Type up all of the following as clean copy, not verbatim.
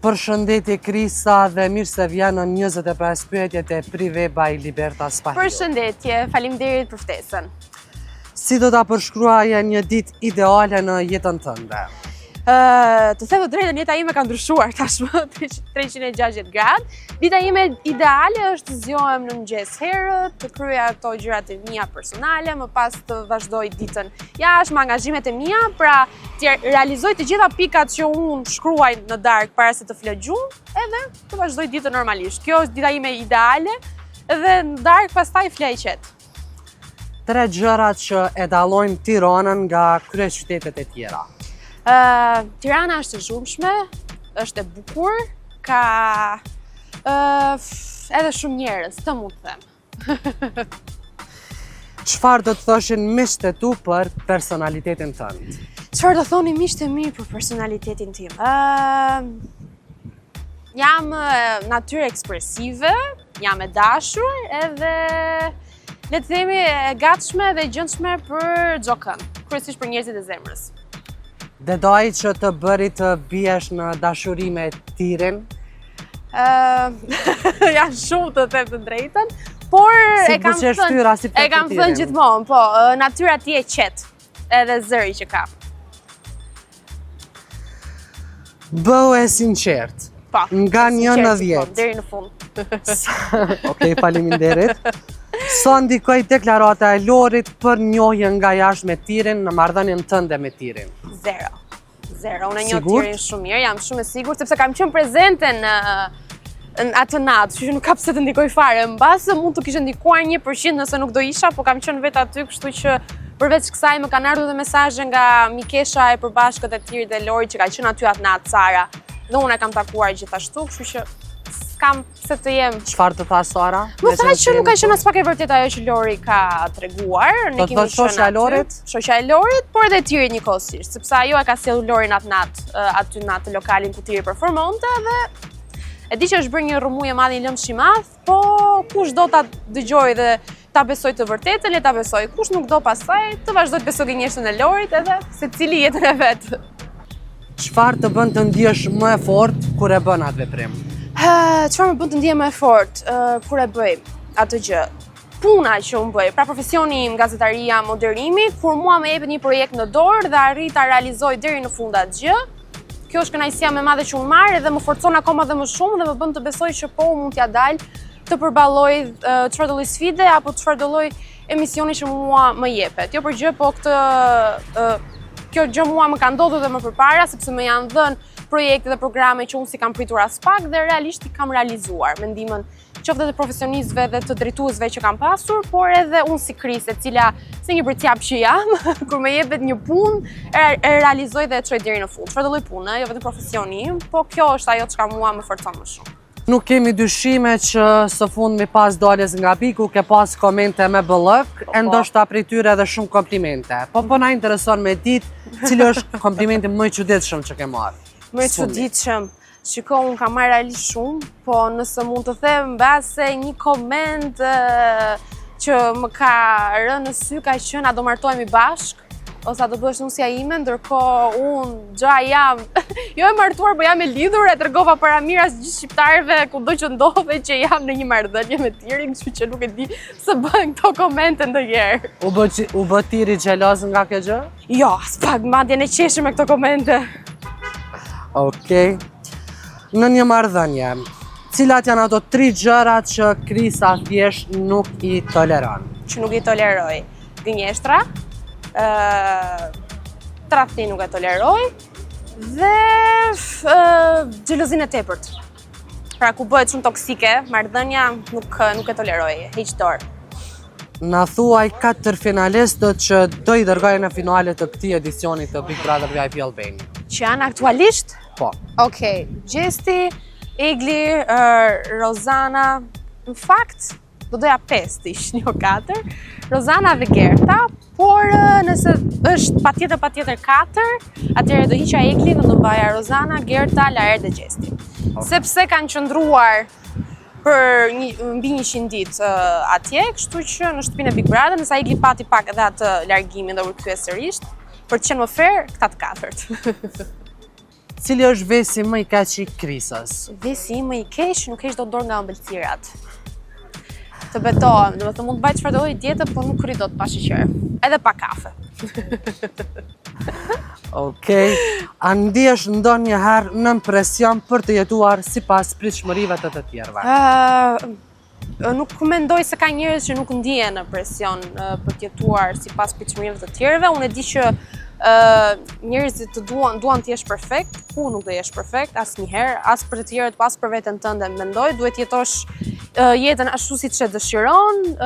Përshëndetje Krisa dhe mirë se vjen në 25 pyetjet e Prive by Libertas Pahio. Përshëndetje, faleminderit për ftesën. Si do ta përshkruaje një ditë ideale në jetën tënde? Të them të drejtën, jeta ime ka ndryshuar tashmë 360 gradë. Dita ime ideale është të zgjohem në mëngjes herët, të kryej ato gjërat e mia personale, më pas të vazhdoj ditën jashtë me angazhimet e mia, pra të realizoj të gjitha pikat që unë shkruaj në darkë para se të flë gjumë, edhe të vazhdoj ditën normalisht. Kjo është dita ime ideale, dhe në darkë pastaj flej qetë. 3 gjërat që e dallojnë Tiranën nga kryeqytetet e tjera. Tirana është e zhurmshme, është e bukur, ka edhe shumë njerëz, të mund të them. Çfarë do të thoshin miqtë e tu për personalitetin tënd? Çfarë do thoni miqtë e mi për personalitetin tim? Jam natyrë ekspresive, jam e dashur, edhe le të themi e gatshme dhe gjendshme për çdo kënd, kryesisht për njerëzit e zemrës. Dedoj që të bëri të biesh në dashuri me Tirin? Janë shumë të them të drejtën, por e kam thënë gjithmonë, po, natyra ti e qetë, edhe zëri që ka. Bëu e sinqert. Po, nga 1 në 10. Deri në fund. Okej, faleminderit. Sa ndikoi deklarata e Lorit për njohjen nga jashtë me Tirin në marrëdhënien tënde me Tirin? Zero. Unë e njoh Tirin shumë mirë, jam shumë e sigurt, sepse kam qenë prezente në atë natë, që nuk ka pse të ndikoj fare. Mbasë mund të kishte ndikuar 1% nëse nuk do isha, po kam qenë vetë aty, kështu që përveç kësaj më kanë ardhur dhe mesazhe nga mikesha e përbashkët e Tirit dhe Lorit që ka qenë aty atë natë, Sara. Dhe unë e kam takuar gjithashtu, kështu që s'kam pse të jem. Çfarë të tha Sara? Më tha që nuk ka qenë as pak e vërtet ajo që Lori ka treguar. Do të thotë shoqja e Lorit? Shoqja e Lorit, por edhe e Tirit njëkohësisht, sepse ajo e ka sjellur Lorin aty në atë lokalin ku Tiri performonte dhe e di që është bërë një rrëmujë e madhe, një lëmsh i madh, po kush do ta dëgjoj dhe ta besoj të vërtetën, le ta besoj. Kush nuk do pastaj të vazhdoj të besoj gënjeshtën e Lorit, edhe secili jetën e vet. Çfarë të bën të ndihesh më e fortë kur e bën atë veprim? Çfarë më bën të ndihem më e fortë kur e bëj atë gjë? Puna që unë bëj, pra profesioni im, gazetaria, moderimi, kur mua më jepet një projekt në dorë dhe arrit ta realizoj deri në fund atë gjë, kjo është kënaqësia më e madhe që unë marr dhe më forcon akoma dhe më shumë dhe më bën të besoj që po mund t'ja dal të përballoj çfarë do lloj sfide apo çfarë do lloj emisioni që mua më jepet. Jo për gjë, po kjo gjë mua më ka ndodhur dhe më përpara, sepse më janë dhënë projekte dhe programe që unë si kam pritur as pak dhe realisht i kam realizuar me ndihmën qoftë të profesionistëve dhe të drejtuesve që kam pasur, por edhe unë si Kris, e cila si një bërcjap që jam, kur më jepet një punë, e realizoj dhe e çoj deri në fund. Çfarë do lloj pune, jo vetëm profesioni im, po kjo është ajo çka mua më forcon më shumë. Nuk kemi dyshime që së fundmi pas daljes nga Piku ke pas komente me bëllëk, e ndoshta prej tyre edhe shumë komplimente. Po na intereson me ditë cili është komplimenti më i çuditshëm që ke marrë. Më i çuditshëm. Shiko, unë kam marrë realisht shumë, po nëse mund të them mbase një koment që më ka rënë në sy ka qenë a do martohemi bashk, ose a do bësh nusja ime, ndërkohë unë gja jam, jo e martuar, po jam e lidhur, e tregova para miras gjithë shqiptarëve kudo që ndodhe që jam në një marrëdhënie me Tirin, kështu që nuk e di se bën këto komente ndonjëherë. U bë Tiri xheloz nga kjo gjë? Jo, s'pak, madje ne qeshim me këto komente. Okej. Në një marrëdhënie, cilat janë ato 3 gjërat që Krisa thjesht nuk i toleron? Që nuk i toleroj. Gënjeshtra, tradhti nuk e toleroj dhe xhelozinë e tepërt. Pra ku bëhet shumë toksike, marrëdhënia nuk e toleroj, hiq dorë. Na thuaj 4 finalistët që do i dërgojnë në finale të këtij edicioni të Big Brother VIP Albania. Që janë aktualisht? Po. Okej, Gjesti, Egli, Rozana, në fakt, do doja 5 të ishin, jo 4, Rozana dhe Gerta, por nëse është patjetër 4, atëherë do hiqa Egli dhe do mbaja Rozana, Gerta, Laer dhe Gjesti. Sepse kanë qëndruar për mbi 100 ditë atje, kështu që në shtëpinë e Big Brother, nësa Egli pati pak edhe atë largimin dhe u rikthye sërish, për të qenë më fair, këta të 4. Cili është vesi më i keq i Krisës? Vesi im më i keq nuk heq dot dorë nga ëmbëlsirat. Të betohem, do të mund të bëj çfarë do lloj diete, por nuk rri dot pa sheqer. Edhe pa kafe. Okej. A ndihesh ndonjëherë nën presion për të jetuar sipas pritshmërive të tjerëve? Nuk mendoj se ka njerëz që nuk ndihen në presion për të jetuar sipas pritshmërive të tjerëve. Unë e di që njerëzit të duan të jesh perfekt, ku nuk do jesh perfekt asnjëherë, as për të tjerët, as për veten tënde. Mendoj duhet jetosh jetën ashtu siç e dëshiron,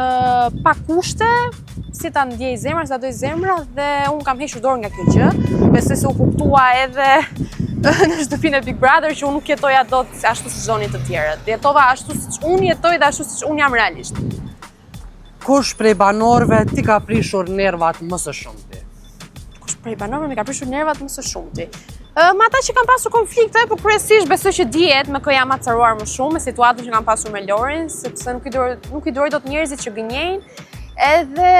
pa kushte, si ta ndjej zemra, si ta doj zemra, dhe unë kam hequr dorë nga kjo gjë. Besoj se u kuptua edhe në shtëpinë e Big Brother që unë nuk jetoja dot ashtu siç zonin të tjerët. Jetova ashtu siç unë jetoj dhe ashtu siç unë jam realisht. Kush prej banorëve ti ka prishur nervat më së shumti? Kush prej banorëve më ka prishur nervat më së shumti? Me ata që kanë pasur konflikte, por kryesisht besoj që dihet me kë jam acaruar më shumë, me situatën që kam pasur me Lorin, sepse nuk i duroj dot njerëzit që gënjejnë, edhe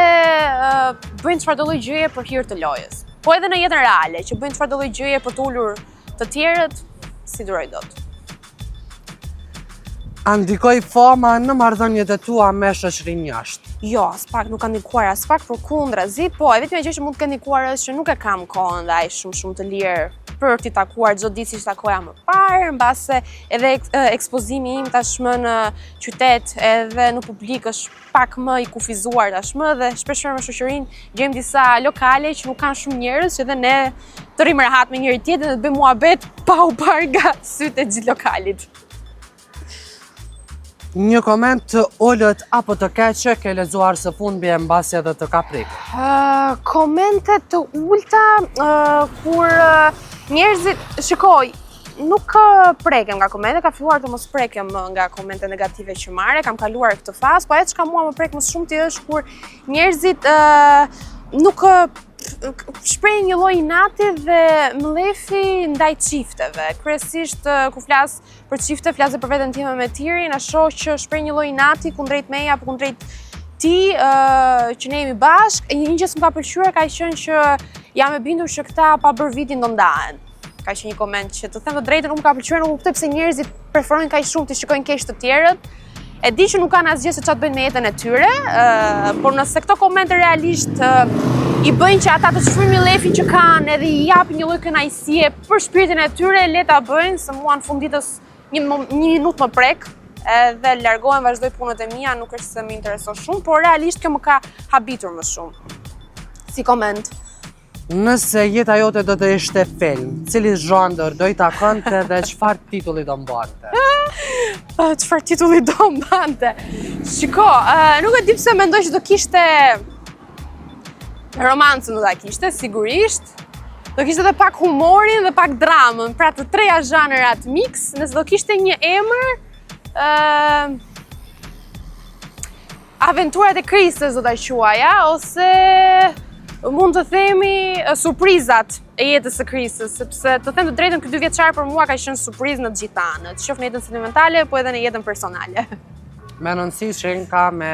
bëjnë çfarëdo lloj gjëje për hir të lojës. Po edhe në jetën reale, që bëjnë çfarëdo lloj gjëje për të ulur të tjerët, si duroj dot. A ndikoi fama në marrëdhëniet e tua me shoqërinë jashtë? Jo, as pak nuk ka ndikuar, as pak, përkundrazi, po e vetmja gjë që mund të ketë ndikuar është që nuk e kam kohën dhe aq shumë të lirë për t'i takuar çdo ditë siç takoja më parë, mbase edhe ekspozimi im tashmë në qytet edhe në publik është pak më i kufizuar tashmë dhe shpeshherë me shoqërinë gjejmë disa lokale që nuk kanë shumë njerëz, që edhe ne të rrim rahat me njëri tjetrin dhe të bëjmë muhabet pa u parë nga sytë e gjithë lokalit. Një koment të ullët apo të keqe ke lexuar së fundmi e mbasi edhe të ka prekur? Komente të ulta kur njerëzit, shikoj, nuk prekem nga komente, ka filluar të mos prekem nga komente negative që marre, kam kaluar këtë fazë, po ajo çka mua më prek më shumë ti është kur njerëzit nuk shprehin një lloj inati dhe mlefi ndaj çifteve. Kryesisht kur flas për çifte, flas për veten time me Tirin, a shoh që shpreh një lloj inati kundrejt meja apo kundrejt ti, që ne jemi bashkë. Një gjë që më ka pëlqyer ka qenë që jam e bindur që këta pa bërë vitin do ndahen. Ka qenë një koment që të them të drejtën nuk më ka pëlqyer, nuk kuptoj pse njerëzit preferojnë kaq shumë të shikojnë keq të tjerët. E di që nuk kanë asgjë se çfarë bëjnë me jetën e tyre, por nëse këto komente realisht i bëjnë që ata të çfryjnë lefin që kanë edhe i japin një lloj kënaqësie për shpirtin e tyre, le ta bëjnë, se mua në fund ditës një minutë më prek, edhe largohem, vazhdoj punët e mia, nuk është se më intereson shumë, por realisht kjo më ka habitur më shumë. Si koment. Nëse jeta jote do të ishte film, cili zhandër do i takonte dhe çfarë titulli do mbante? Çfarë titulli do mbante? Shiko, nuk e di pse mendoj që do kishte romancën, do ta kishte sigurisht. Do kishte edhe pak humorin dhe pak dramën, pra të treja zhanërat mix. Nëse do kishte një emër, Aventurat e Krisës do ta quaja, ose mund të themi surprizat e jetës së Krisës, sepse të them të drejtën ky 2 vjeçar për mua ka qenë surprizë në të gjithë anët, qoftë në jetën sentimentale, po edhe në jetën personale. Me nënësi që ka me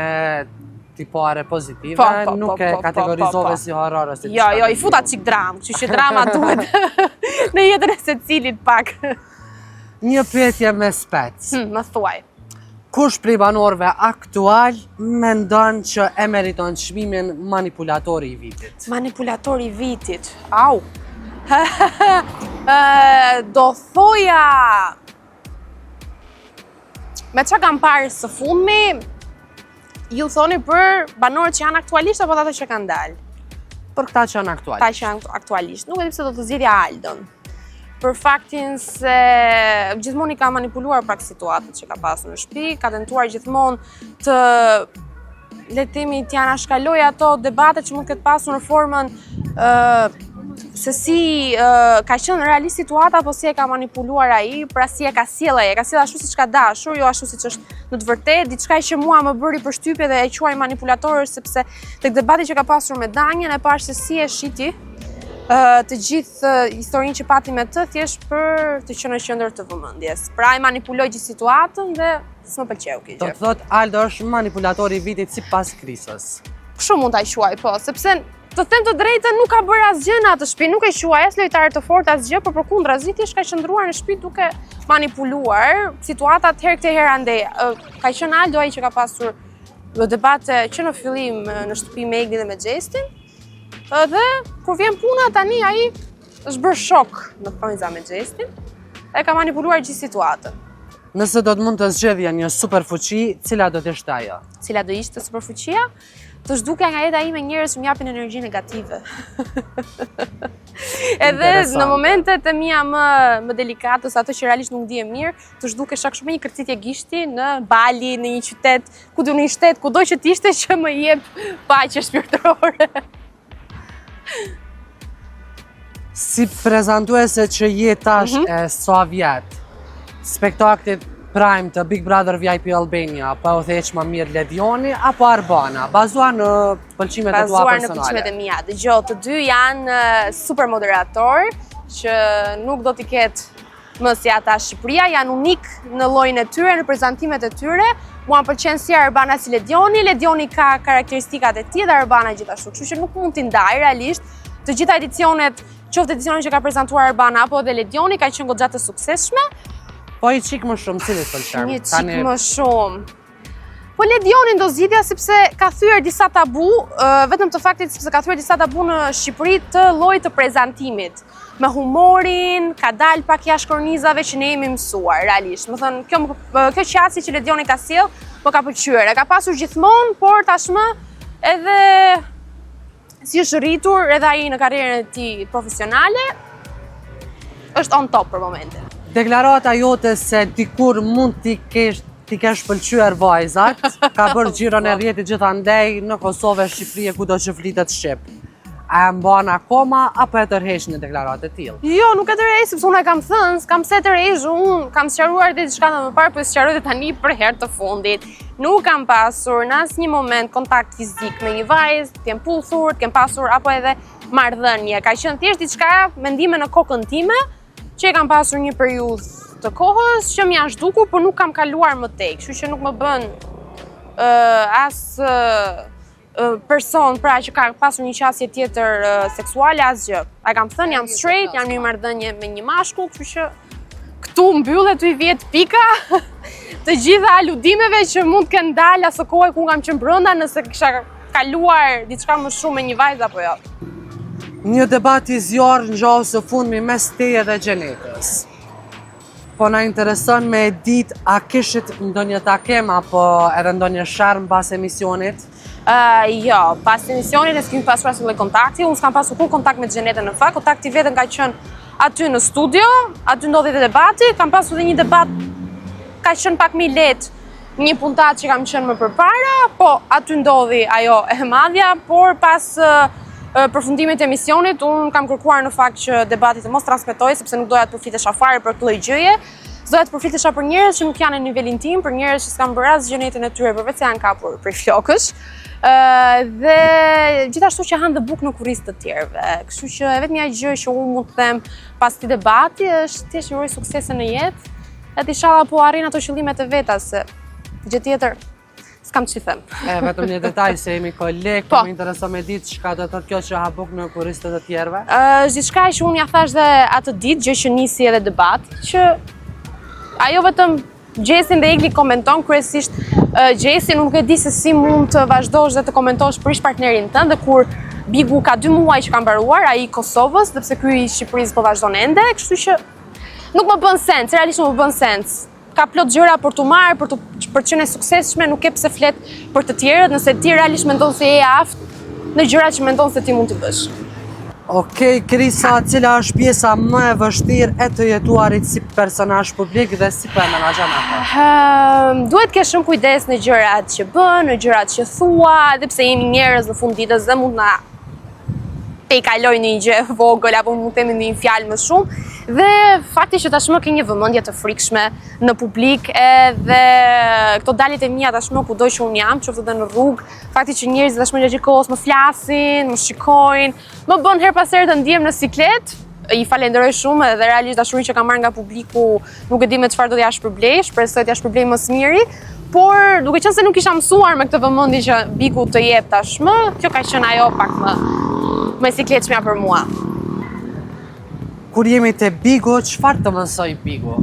tipare pozitive, nuk e kategorizove si horror ose Jo, i futa çik dramë, kështu që drama duhet në jetën e secilit pak. Një pyetje me spec. Më thuaj. Kush prej banorëve aktual mendon që e meriton çmimin manipulatori i vitit? Manipulatori i vitit. Au. Do thoja me çka kam parë së fundmi, ju thoni për banorët që janë aktualisht apo ata që kanë dalë? Për këta që janë aktualisht. Ata që janë aktualisht. Nuk e di pse do të zgjidhja Aldon. Për faktin se gjithmonë i ka manipuluar pak situatët që ka pasur në shtëpi, ka tentuar gjithmonë të, le të themi, t'ja anashkaloj ato debate që mund të ketë pasur në formën se si ka qenë realisht situata, apo si e ka manipuluar ai, pra si e ka sjell ai, e ka sjell ashtu siç ka dashur, jo ashtu siç është në të vërtetë, diçka që mua më bëri përshtypje dhe e quaj manipulator, sepse tek debati që ka pasur me Danjen e pash se si e shiti të gjithë historinë që pati me të, thjesht për të qenë në qendër të vëmendjes. Pra ai manipuloi gjithë situatën dhe s'më pëlqeu kjo gjë. Do të thotë Aldo është manipulatori i vitit sipas Krisës. Kështu mund ta quaj, po, sepse të them të drejtën, nuk ka bërë asgjë në atë shtëpi, nuk e quaj as lojtare të fortë asgjë, por përkundrazi thjesht ka qëndruar në shtëpi duke manipuluar situatat herë këtë herë ande. Ka qenë Aldo ai që ka pasur debate që në fillim në shtëpi me Eglin dhe me Gjestin. Dhe kur vjen puna tani ai është bërë shok në thonjza me Gjestin e ka manipuluar gjithë situatën. Nëse do të mund të zgjedhja një superfuqi, cila do të ishte ajo? Cila do ishte superfuqia? Të zhdukja nga jeta ime njerëz që më japin energji negative. Edhe në momentet e mia më delikate, ato që realisht nuk ndihem mirë, të zhdukesha kështu me një kërcitje gishti në Bali, në një qytet, në një shtet, kudo që t'ishte që më jep paqe shpirtërore. Si prezantuese që je tash e sa vjet, spektaklit Prime të Big Brother VIP Albania, po u theq më mirë Ledioni apo Arbana, bazuar në pëlqimet e tua personale? Bazuar në pëlqimet e mia. Dëgjoj, të dy janë super moderator që nuk do t'i ketë më si ata Shqipëria, janë unik në llojin e tyre, në prezantimet e tyre. Mua më pëlqen si Arbana si Ledioni, Ledioni ka karakteristikat e tij dhe Arbana gjithashtu, kështu që nuk mund t'i ndaj realisht. Të gjitha edicionet, qoftë edicionin që ka prezantuar Arbana apo dhe Ledioni, ka qenë goxha të suksesshme. Po i qik më shumë, cilit pëlqen? Një qik më shumë. Po Ledionin do zgjidhja sepse ka thyer disa tabu, vetëm të faktit sepse ka thyer disa tabu në Shqipëri të llojit të prezantimit. Me humorin, ka dalë pak jashtë kornizave që ne jemi mësuar, realisht. Më thënë, kjo qasi që Ledioni ka sjell, po ka pëlqyer. E ka pasur gjithmonë, por tashmë edhe si është rritur edhe ai në karrierën e tij profesionale, është on top për momentin. Deklarata jote se dikur mund t'i kesh pëlqyer vajzat, ka bërë xhiron e rrjetit gjithandej në Kosovë, Shqipëri e kudo që flitet shqip. A e mban akoma apo e tërheq në deklaratë të tillë? Jo, nuk e tërheq sepse unë e kam thënë, s'kam se tërheq, unë kam sqaruar diçka më parë, po e sqaroj tani për herë të fundit. Nuk kam pasur në asnjë moment kontakt fizik me një vajzë, t'jem puthur, t'kem pasur apo edhe marrëdhënie. Ka qenë thjesht diçka mendime në kokën time, që e kam pasur një periudhë të kohës që m'ja zhdukur, por nuk kam kaluar më tej, kështu që nuk më bën as person pra që ka pasur një qasje tjetër seksuale asgjë. A kam thënë jam straight, jam një marrëdhënie me një mashkull, kështu që këtu mbyllet i vjet pika të gjitha aludimeve që mund të kenë dalë asë kohë ku kam qenë brenda, nëse kisha kaluar diçka më shumë me një vajzë apo jo. Një debat i zjarr ngjau së fundmi mes teje dhe Xhenetës. Po na intereson me ditë a kishit ndonjë takim apo edhe ndonjë sharm pas emisionit? Jo, pas emisionit e s'kemi pasur asnjë kontakti, unë s'kam pasur kur kontakt me Xhenetën në fakt, kontakti vetëm ka qenë aty në studio, aty ndodhi dhe debati, kam pasur edhe një debat, ka qenë pak më i lehtë, një puntat që kam qenë më përpara, po aty ndodhi ajo e madhja, por pas përfundimit të emisionit, unë kam kërkuar në fakt që debati të mos transmetoj, sepse nuk doja të përfitesha fare për këtë lloj gjëje. Doja të përfitesha për njerëz që nuk janë në nivelin tim, për njerëz që s'kan bërë asgjë në jetën e tyre, përveç se janë kapur prej flokësh. Dhe gjithashtu që hanë dhe bukë në kurrizë të tjerëve. Kështu që vetmja gjë që unë mund të them pas këtij debati është thjesht uroj suksese në jetë, edhe inshallah po arrin ato qëllimet e veta, se gjë tjetër s'kam që them. Vetëm një detaj se jemi kolegë, po më intereson me ditë çka do të thotë kjo që ha bukë në kurrizë të tjerëve. Gjithçka që unë ja thash dhe atë ditë, gjë që nisi edhe debat, që ajo vetëm Gjesin dhe Egli komenton, kryesisht Gjesi nuk e di se si mund të vazhdosh dhe të komentosh për ish partnerin tënd, dhe kur Bigu ka 2 muaj që ka mbaruar, ai i Kosovës, dhe pse ky i Shqipërisë po vazhdon ende, kështu që nuk më bën sens, realisht nuk më bën sens. Ka plot gjëra për të marrë, për të qenë e suksesshme, nuk e pse flet për të tjerët, nëse ti realisht mendon se je aftë në gjërat që mendon se ti mund t'i bësh. Okej, Krisa, cila është pjesa më e vështirë e të jetuarit si personazh publik dhe si po e menaxhon atë? Duhet ke shumë kujdes në gjërat që bën, në gjërat që thua, edhe pse jemi njerëz në fund ditës dhe mund na te i kaloj një gjë vogël apo mund të themi një fjalë më shumë. Dhe fakti që tashmë ke një vëmendje të frikshme në publik, edhe këto dalit e mia tashmë kudo që un jam, qoftë edhe në rrugë, fakti që njerëzit tashmë gjatë kohës më flasin, më shikojnë, më bën her pas here të ndihem në siklet. I falenderoj shumë edhe realisht dashurinë që kam marrë nga publiku, nuk e di me çfarë do t'ja shpërblej, shpresoj t'ja shpërblej më së miri, por duke qenë se nuk isha mësuar me këtë vëmendje që Biku të jep tashmë, kjo ka qenë ajo pak më më e sikletshmja për mua. Kur jemi te Bigu, çfarë të mësoj Bigu?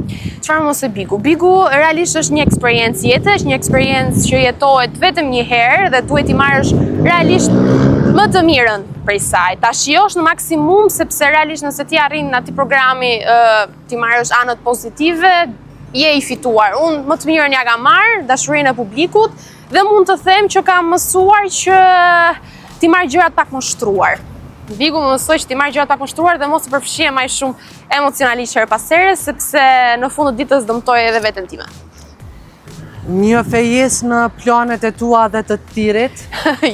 Çfarë mos e Bigu? Bigu realisht është një eksperiencë jete, është një eksperiencë që jetohet vetëm një herë dhe duhet i marrësh realisht më të mirën prej saj. Ta shijosh në maksimum sepse realisht nëse ti arrin në atij programi ti marrësh anët pozitive, je i fituar. Unë më të mirën ja kam marrë, dashurinë e publikut dhe mund të them që kam mësuar që ti marr gjërat pak më shtruar. Bigu më mësoi që ti marr gjërat pak më shtruar dhe mos të përfshihe më shumë emocionalisht her pas here, sepse në fund të ditës dëmtoj edhe veten time. Një fejes në planet e tua dhe të tjerit?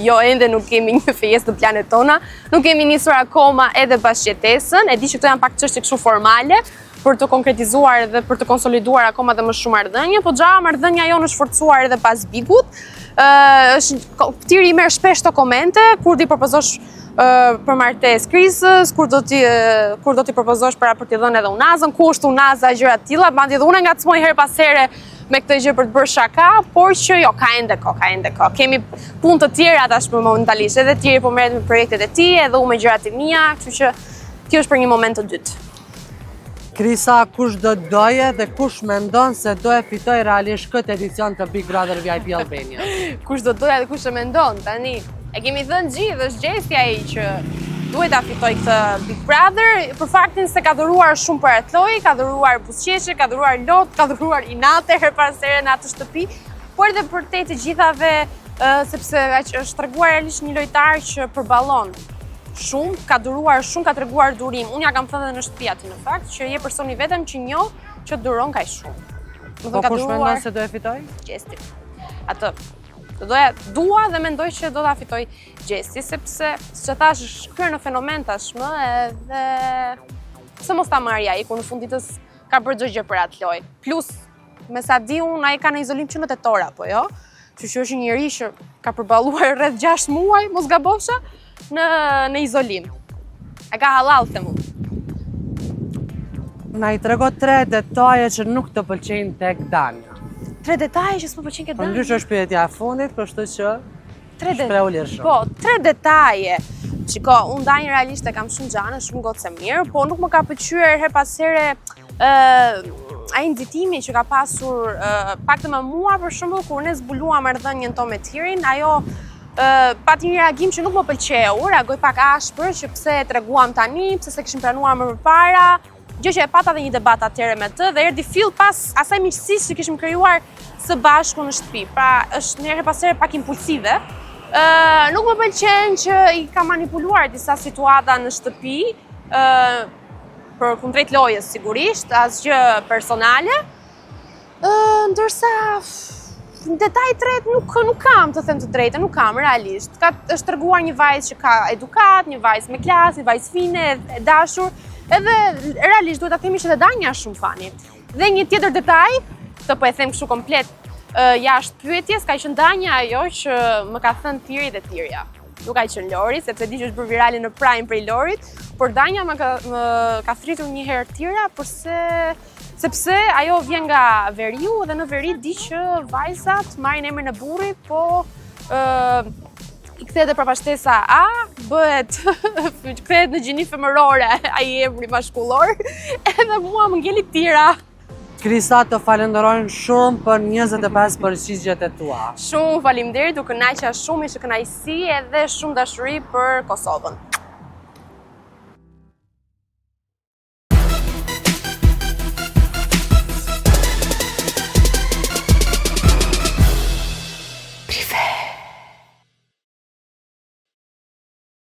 Jo, ende nuk kemi një fejes në planet tona, nuk kemi nisur akoma edhe bashkëjetesën, e di që këto janë pak çështje kështu formale, për të konkretizuar dhe për të konsoliduar akoma dhe më shumë marrëdhënie, po xha marrëdhënia jonë është forcuar edhe pas Bigut. Tiri i merr shpesh të komente kur ti propozosh për martesë krisës, kur do ti propozosh për t'i dhënë edhe unazën, ku është unaza, gjëra të tilla, madje edhe unë ngacmoj her pas here me këtë gjë për të bërë shaka, por që jo, ka ende kohë. Kemi punë të tjera tashmë momentalisht, edhe tjerë po merret me projektet e tij, edhe unë me gjërat e mia, kështu që kjo është për një moment të dytë. Krisa, kush do të doje dhe kush mendon se do e fitoj realisht këtë edicion të Big Brother VIP Albania? Kush do të doja dhe kush e mendon, tani e kemi thënë gjithë, është gjesti ai që duhet ta fitoj këtë Big Brother, për faktin se ka dhuruar shumë për atë lojë, ka dhuruar buzëqeshje, ka dhuruar lot, ka dhuruar inate her pas here në atë shtëpi, por edhe për të gjithave, sepse është treguar realisht një lojtar që përballon shumë, ka duruar shumë, ka treguar durim. Unë ja kam thënë edhe në shtëpi aty në fakt që je personi vetëm që njoh që duron kaq shumë. Po kush mendon se do e fitoj? Gjesti. Atë. Dua dhe mendoj që do ta fitoj Gjesti, sepse që thash është kryer në fenomen tashmë edhe pse mos ta marrja ai ku në fund ditës ka bërë çdo gjë për atë lojë. Plus me sa di unë ai ka në izolim që në tetor apo jo. Që është një njerëz që ka përballuar rreth 6 muaj, mos gabofsha, në izolim. E ka halal të mund. Na i trego 3 detaje që nuk të pëlqejnë tek Danja. 3 detaje që s'më pëlqejnë ke Danja? Ndryshe është pyetja e fundit, kështu që shpreu lirshëm. Po, 3 detaje. Shiko, unë Danjën realisht e kam shumë xhanë, shumë gocë mirë, po nuk më ka pëlqyer her pas here ai nxitimi që ka pasur pak të më mua, për shembull kur ne zbuluam marrëdhënien tonë me Tirin, ajo pati një reagim që nuk më pëlqeu, reagoj pak ashpër që pse e treguam tani, pse se kishim planuar më përpara, gjë që e pata dhe një debat atëherë me të dhe erdhi fill pas asaj miqësisë që kishim krijuar së bashku në shtëpi. Pra është një herë pas here pak impulsive. Nuk më pëlqen që i ka manipuluar disa situata në shtëpi, për kundrejt lojës sigurisht, asgjë personale. Ndërsa në detaj tret nuk kam të them të drejtën, nuk kam realisht. Është treguar një vajzë që ka edukat, një vajzë me klasë, një vajzë fine, e dashur, edhe realisht duhet ta themi që edhe Danja është shumë fani. Dhe një tjetër detaj, këtë po e them kështu komplet jashtë pyetjes, ka qenë Danja ajo që më ka thënë Tiri dhe Tirja. Nuk ka qenë Lori, sepse di që është bërë virale në Prime prej Lorit, por Danja më ka thritur një herë Tira, sepse ajo vjen nga Veriu dhe në Veri di që vajzat marrin emrin e burrit, po i kthehet prapashtesa A, kthehet në gjini femërore ai emri mashkullor, edhe mua më ngeli Tira. Krisa, të falenderojnë shumë për 25 përgjigjet e tua. Shumë faleminderit, u kënaqja shumë, ishte kënaqësi edhe shumë dashuri për Kosovën.